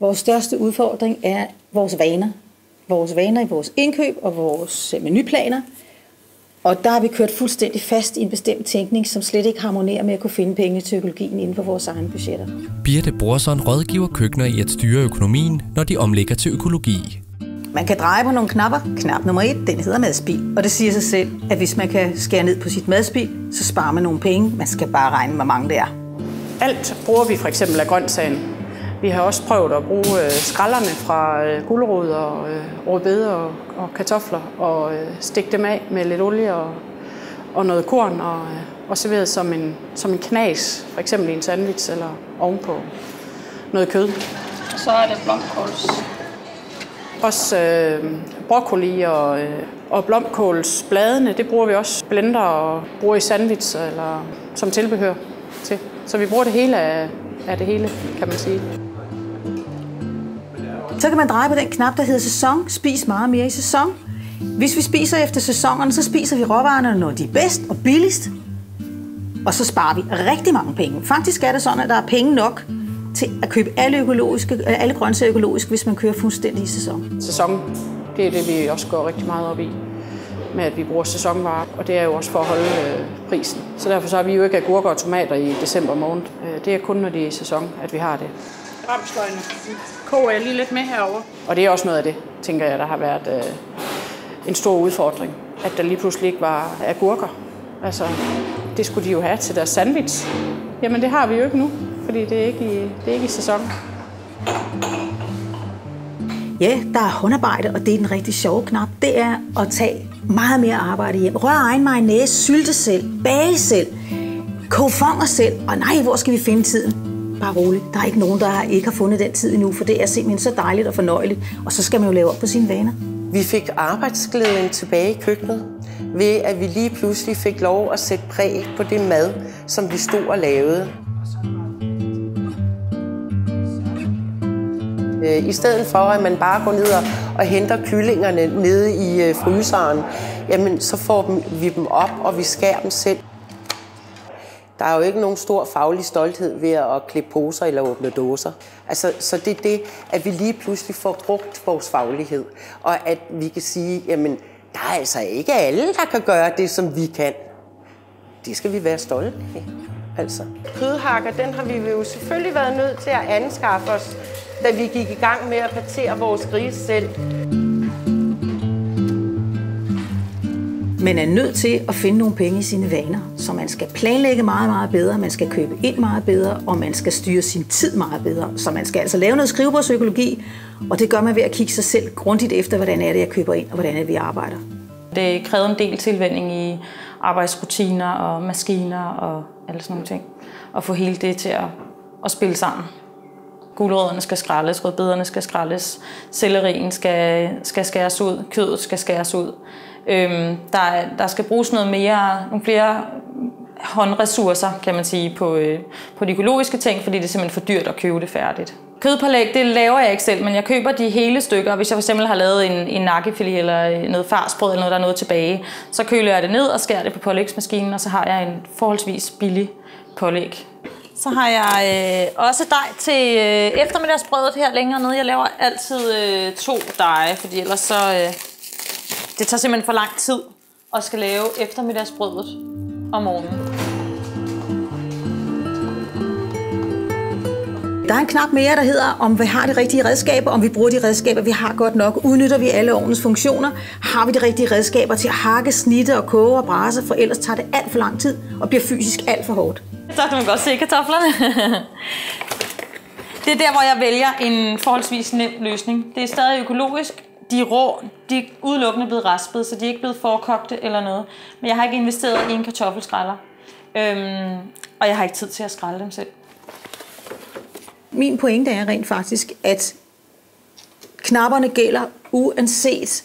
Vores største udfordring er vores vaner. Vores vaner i vores indkøb og vores menuplaner. Og der har vi kørt fuldstændig fast i en bestemt tænkning, som slet ikke harmonerer med at kunne finde penge til økologien inden for vores egne budgetter. Birte Brorson rådgiver køkkener i at styre økonomien, når de omlægger til økologi. Man kan dreje på nogle knapper. Knap nummer 1, den hedder madspild. Og det siger sig selv, at hvis man kan skære ned på sit madspild, så sparer man nogle penge. Man skal bare regne, hvor mange det er. Alt bruger vi for eksempel af grøntsagen. Vi har også prøvet at bruge skrællerne fra gulerod og rødbeder og kartofler og stikke dem af med lidt olie og noget korn og serveret som en knas, for eksempel i en sandwich eller ovenpå noget kød. Og så er det blomkåls. Også broccoli og blomkålsbladene, det bruger vi også blender og bruger i sandwich eller som tilbehør til. Så vi bruger det hele af det hele, kan man sige. Så kan man dreje på den knap, der hedder sæson. Spis meget mere i sæson. Hvis vi spiser efter sæsonerne, så spiser vi råvarerne, når de er bedst og billigst. Og så sparer vi rigtig mange penge. Faktisk er det sådan, at der er penge nok til at købe alle grøntsager økologisk, hvis man kører fuldstændig i sæson. Sæson, det er det, vi også går rigtig meget op i, med at vi bruger sæsonvarer, og det er jo også for at holde prisen. Så derfor så har vi jo ikke agurker og tomater i december måned. Det er kun, når det er i sæson, at vi har det. Ramsløgene koger jeg lige lidt med herover. Og det er også noget af det, tænker jeg, der har været en stor udfordring. At der lige pludselig ikke var agurker. Altså, det skulle de jo have til deres sandwich. Jamen, det har vi jo ikke nu, fordi det er ikke i sæson. Ja, der er håndarbejde, og det er den rigtig sjove knap. Det er at tage meget mere arbejde hjem. Rør egen mayonnaise, sylte selv, bage selv, koge fonger selv. Og nej, hvor skal vi finde tiden? Bare roligt. Der er ikke nogen, der ikke har fundet den tid endnu, for det er simpelthen så dejligt og fornøjeligt. Og så skal man jo lave op på sine vaner. Vi fik arbejdsglæden tilbage i køkkenet, ved at vi lige pludselig fik lov at sætte præg på det mad, som vi stod og lavede. I stedet for, at man bare går ned og henter kyllingerne nede i fryseren, jamen så får vi dem op, og vi skærer dem selv. Der er jo ikke nogen stor faglig stolthed ved at klippe poser eller åbne dåser. Altså, så det er det, at vi lige pludselig får brugt vores faglighed, og at vi kan sige, jamen, der er altså ikke alle, der kan gøre det, som vi kan. Det skal vi være stolte af, altså. Kødhakker, den har vi jo selvfølgelig været nødt til at anskaffe os, da vi gik i gang med at partere vores grise selv. Man er nødt til at finde nogle penge i sine vaner, så man skal planlægge meget, meget bedre, man skal købe ind meget bedre, og man skal styre sin tid meget bedre. Så man skal altså lave noget skrivebordsøkologi, og det gør man ved at kigge sig selv grundigt efter, hvordan er det, jeg køber ind, og hvordan er det, vi arbejder. Det krævede en del tilvænning i arbejdsrutiner og maskiner og alle sådan nogle ting. Og få hele det til at spille sammen. Gulerødderne skal skrælles, rødbederne skal skrælles, sellerien skal skæres ud, kødet skal skæres ud. Der skal bruges nogle flere håndressourcer, kan man sige, på de økologiske ting, fordi det er simpelthen for dyrt at købe det færdigt. Kødpålæg, det laver jeg ikke selv, men jeg køber de hele stykker. Hvis jeg for eksempel har lavet en nakkefilet eller noget farsbrød eller noget, der er noget tilbage, så køler jeg det ned og skærer det på pålægsmaskinen, og så har jeg en forholdsvis billig pålæg. Så har jeg også dej til eftermiddagsbrødet her længere nede. Jeg laver altid 2 deje, fordi ellers så det tager simpelthen for lang tid at skal lave eftermiddagsbrødet om morgenen. Der er en knap mere, der hedder, om vi har de rigtige redskaber, om vi bruger de redskaber, vi har godt nok. Udnytter vi alle ovnens funktioner? Har vi de rigtige redskaber til at hakke, snitte og koge og brase, for ellers tager det alt for lang tid og bliver fysisk alt for hårdt. Så kan man godt se kartoflerne. Det er der, hvor jeg vælger en forholdsvis nem løsning. Det er stadig økologisk. De er rå, de er udelukkende blevet raspet, så de er ikke blevet forkogte eller noget. Men jeg har ikke investeret i en kartoffelskræller. Og jeg har ikke tid til at skrælle dem selv. Min pointe er rent faktisk, at knapperne gælder uanset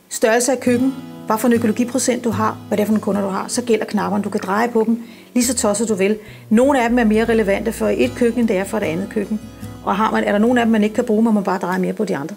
størrelse af køkken, hvad for en økologiprocent du har, hvad det er for en kunder du har, så gælder knapperne. Du kan dreje på dem lige så tosset du vil. Nogle af dem er mere relevante for et køkken, end det er for et andet køkken. Og er der nogle af dem, man ikke kan bruge, må man bare dreje mere på de andre.